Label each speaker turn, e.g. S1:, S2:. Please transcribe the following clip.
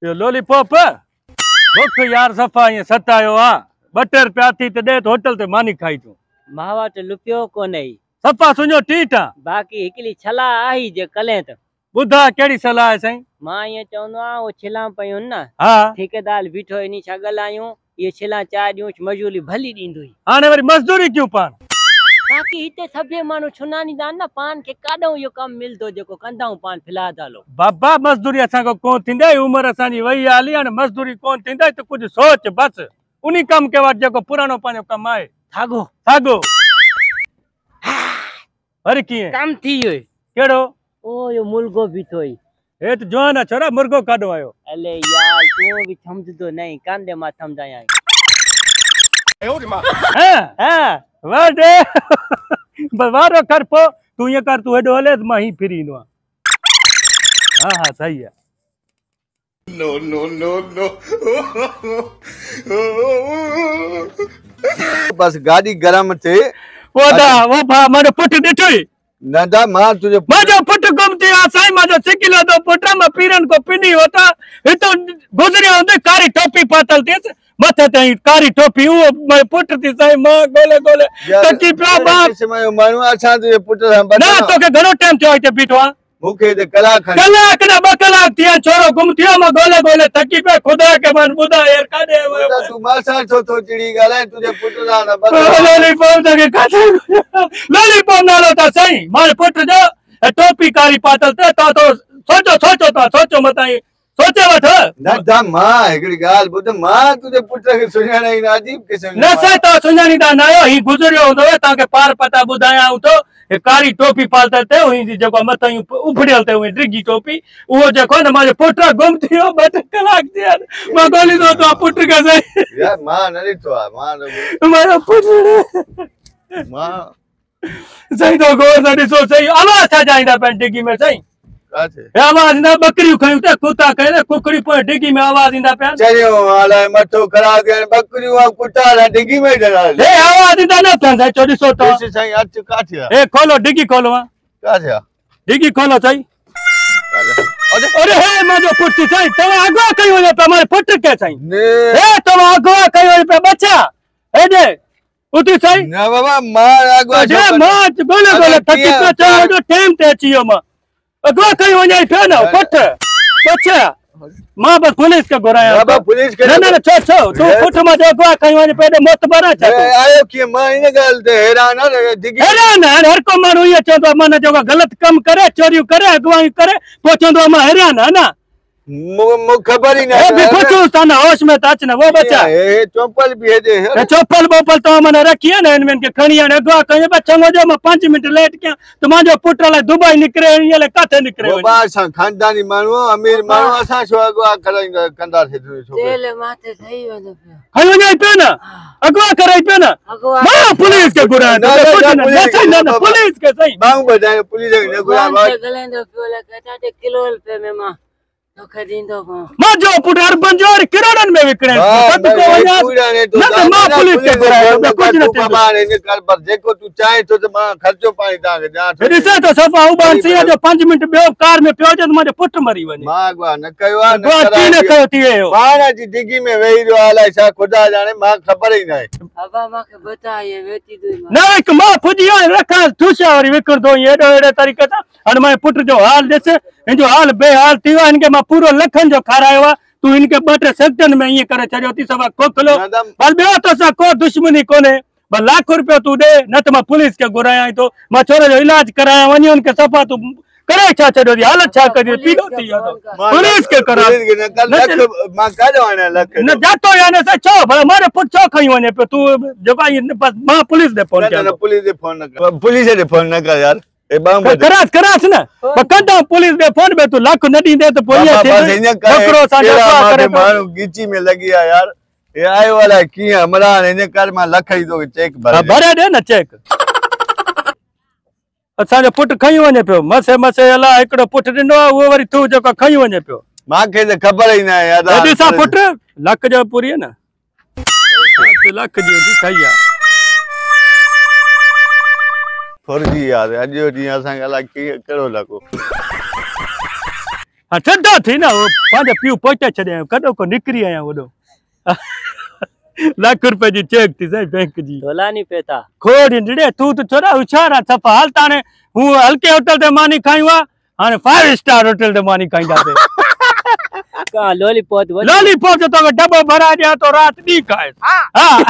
S1: यो लॉलीपॉप बुख यार सफ़ा ये सतायो आ 2 रुपया थी ते दे तो होटल ते मानी खाई तू
S2: मावा ते लुपियो कोने
S1: सफ़ा सुñो टीटा
S2: बाकी हिकली छला आई जे कले त
S1: बुधा केड़ी सलाह है सही
S2: मां ये चवंदो आ ओ छिला पयूं न
S1: हां
S2: ठेकेदार बीठो इनी छा गलायूं ये छिला 4 ॾींहं मजूरी भली ॾींदुई
S1: हाने वरी मजदूरी क्यों पान
S2: बाकी हिते सभे माण्हू छुनानी दान न पान के काडो यो कम मिलदो जेको कंदाऊ पान फिलहाल हालो
S1: बाबा मजदूरी असा को कोन थिंदे उम्र असा जी वही आली ने मजदूरी कोन थिंदे तो कुछ सोच बस उनी कम के वाट जेको पुरानो पानो कम आए
S2: थागो
S1: थागो अरे की
S2: काम थी यो
S1: केड़ो
S2: ओ यो मुर्गो बीठोई
S1: ए तो जवान छोरा मुर्गो काडो आयो
S2: अले यार तू भी समझदो नहीं कांदे मा समझाया
S1: हां वाडे बवारो कर पो तू ये कर तू हेडो हले मां ही फिरी नो हां हां सही है
S3: नो नो नो नो
S4: बस गाड़ी गरम थे
S1: वो भा मारो पुट दिठोई
S4: नंदा मां तुझे
S1: माजो पुट गुमती आ साई माजो सिकिलो तो पुट में पीरन को पिनी होता ये तो गुजरिया होंदे कारी टोपी पातल थी मथे तई कारी टोपी वो मैं पुट थी साई मां गोले गोले तकी प्या बाप
S4: समय मानु अच्छा तुझे पुट हम
S1: ना तो के घणो टाइम थियो इते बीठो
S4: मुखे ते कलाक
S1: ना 2 कलाक थिया छोरो गुम थियो मां गोले गोले तकी पे खुदा के मन बुदा यार काडे
S4: तू मासा तो चिड़ी गाले तुझे पुट ना ना बस
S1: लॉलीपॉप के काटे लॉलीपॉप नालो ता सही मारे पुट जो टोपी कारी पातल ते तो सोचो मताई सोचे वठ
S4: नंदा मां एकड़ी गाल बुध मां तुझे पुट के सुनाना ही अजीब किस्म
S1: न से तो सुनानी दा नायो ही गुजरियो होदो ता के पार पता बुधाया तो ए कारी टोपी पालता ते हुई जको मताई उफड़ियल ते हुई डिगी टोपी वो जको न मारे पुट गुम थियो 2 कलाक थिया मां गोली तो पुट के सही
S4: यार मां नली तो मां
S1: मारो पुट
S4: मां
S1: सही तो गोर सा दिसो सही आवाज था जाइंदा पेन डिगी में सही
S4: काथे
S1: आवाज ना बकरी खयु ते कुत्ता कहे कुकड़ी पे डिगी में आवाज इंदा पे
S4: चलियो हाले मठो करा के बकरियों आ कुत्ता ला डिगी में डरा
S1: ए आवाज इंदा ना था सही चोरी सो तो
S4: इस सही अच काथे
S1: ए खोलो डिगी खोलो
S4: काथे
S1: डिगी खोलो सही अरे हे माजो पुट सही तवा आगो कयो ने पे मारे पुट के सही
S4: ने
S1: ए तवा आगो कयो पे बच्चा ए दे उठी सही
S4: ना बाबा मां आगो
S1: जे मां गोले गोले थकी पे चलो जो टाइम ते चियो मां अगवा कहीं हो जाए फिर ना पुट बच्चा मां बस पुलिस के गोराया
S4: बाबा पुलिस के
S1: ना छो तू पुट में जो अगवा कहीं हो जाए पे मत बरा छ
S4: आयो कि मां इन गल ते हैरान है डिगी
S1: हैरान हर को मानो ये चो माने जो गलत काम करे चोरी करे अगवाई करे पोचंदो मां हैरान है ना
S4: मु खबर ही नहीं
S1: ए पुछो तना होश में ताच ना वो बच्चा
S4: ए चप्पल भी है दे
S1: चप्पल बोपल तो मैंने रखी है ना इनमें के खणिया ने अगवा कहीं बच्चा जो मैं 5 मिनट लेट क्या तो मां पुट ला दुबई निकरे ये ले काथे निकरे
S4: बाबा सा खानदानी मानो अमीर मानो असा छो अगवा कराई कंदा थे
S2: तेल माथे सही वने
S1: हयो नहीं पे ना अगवा कराई पे ना मां पुलिस के गुरा ना पुलिस के सही
S4: मांग बजाए पुलिस ने गुरा
S2: गलेंदो पियोला कहता ते किलो पे में मां तो खदींदो
S1: मां जो पुटार बंजोर किरोड़न में विकरे सब को वया ना मां पुलिस के गुरा कुछ न
S4: बाबा ने कर पर जेको तू चाहे तो मां खर्चो पानी ता के जा
S1: दिसे तो सफा उबान से जो 5 मिनट बेओ कार में पियो जो मारे पुट मरी वने
S4: मां अगवा न कयो आ
S1: न करा कयो थिए
S4: मां जी डिगी में वेही जो आला सा खुदा जाने मां खबर ही नहीं
S2: बाबा माके बता ये वेती दो
S1: ना एक मां फुजियो रखा ठुसा और विकर दो एडो तरीके सा अन मां पुट जो हाल देसे इन जो हाल बेहाल थियो इनके मां पूरो लखन जो खारायो तू इनके 2 सेकंड में ये करे छरियो ती सवा कोखलो बल बेओ तो सा को दुश्मनी कोने बल लाख रुपया तू दे न तो मैं पुलिस के गुराया तो मैं छोरे जो इलाज कराया वनी उनके सफा तू करे छा छड़ो दी हालत छा कर पीड़ो थी पुलिस के करा
S4: मां का जवाना लख
S1: न जातो याने से छो भला मारे पुट छो खई वने पे तू जका बस मां पुलिस दे फोन
S4: ना पुलिस दे फोन न कर पुलिस दे फोन न कर यार ए बांग
S1: करास ना बकंदा पुलिस दे फोन में तू लाख न दी दे तो पुलिस बकरो सा
S4: करे मानु गीची में लगी है यार ये आए वाला की हमरा ने कर मा लख ही दो चेक
S1: भरे दे ना चेक अच्छा जो पुट खई वने पे मसे अला एकड़ो पुट दिनो वो वरी तू जो खई वने पे
S4: मां के खबर ही ना यार
S1: एडी सा पुट लख जो पूरी है ना 5 लाख जी खईया फर्जी यार अजो जी असा गला की करो लको हाँ छॾो थी न वो पंहिंजो पीउ पहुचाए छॾियईं कॾो को निकिरी आहियां वॾो लाख रुपए जी चेक थी साईं बैंक जी
S2: ढोलानी पे था
S1: खोड़ डिड़े तू तो छोरा होशियार आहे सफ़ा हाल ताणे हूं हल्के होटल ते मानी खायूं आहे हाणे 5 स्टार होटल ते मानी खाईंदासीं
S2: का लॉलीपॉप
S1: लॉलीपॉप जो तो डब्बो भरा दिया तो रात दी खाए हाँ